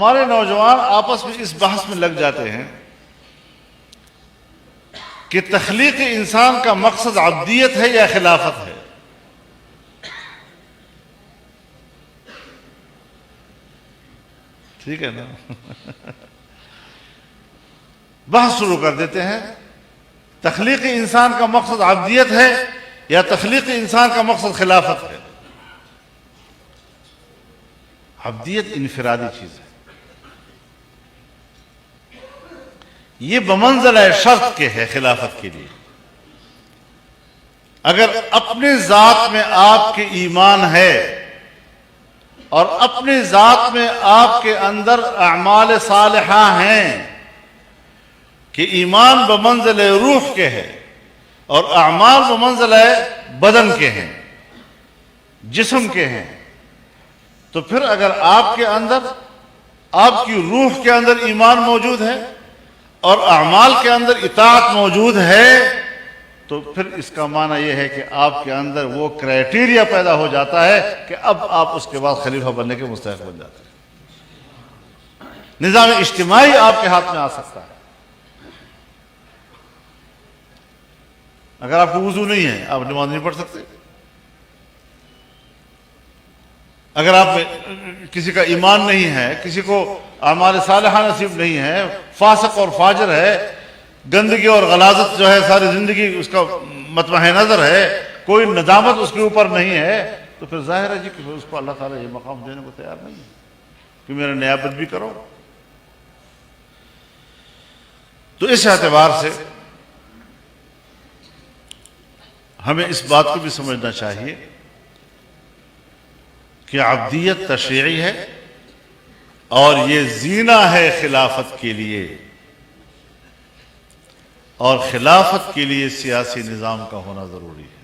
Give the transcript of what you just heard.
हमारे नौजवान आपस में इस बहस में लग जाते हैं कि तख्लीक इंसान का मकसद अब्दियत है या खिलाफत है। ठीक है ना? बहस शुरू कर देते हैं, तख्लीक इंसान का मकसद अब्दियत है या तख्लीक इंसान का मकसद खिलाफत है। अब्दियत इनफिरादी चीज है, ये बमंज़िल शर्त के है खिलाफत के लिए। अगर अपने जात में आपके ईमान है और अपने जात में आपके अंदर अमाल सालिहा हैं कि ईमान बमंज़िल रूह के है और अमाल बमंज़िल बदन के हैं, जिस्म के हैं, तो फिर अगर आपके अंदर आपकी रूह के अंदर ईमान मौजूद है और अमाल के अंदर इताअत मौजूद है, तो फिर इसका माना यह है कि आपके अंदर वो क्राइटेरिया पैदा हो जाता है कि अब आप उसके बाद खलीफा बनने के मुस्तहिक़ बन जाते हैं। निज़ाम इज्तिमाई आपके हाथ में आ सकता है। अगर आपको वुज़ू नहीं है, आप नमाज नहीं पढ़ सकते। अगर आप किसी का ईमान नहीं है, किसी को अमाल सालिहा नसीब नहीं है, फासिक और फाजिर है, गंदगी और गलाजत जो है सारी जिंदगी उसका मतमह नजर है, कोई नदामत उसके ऊपर नहीं है, तो फिर जाहिर है जी कि उसको अल्लाह ताला ये मकाम देने को तैयार नहीं है कि मेरा नियाबत भी करो। तो इस एतबार से हमें इस बात को भी समझना चाहिए कि अब्दियत तशरीई है और ये जीना है खिलाफत के लिए, और खिलाफत के लिए सियासी निज़ाम का होना जरूरी है।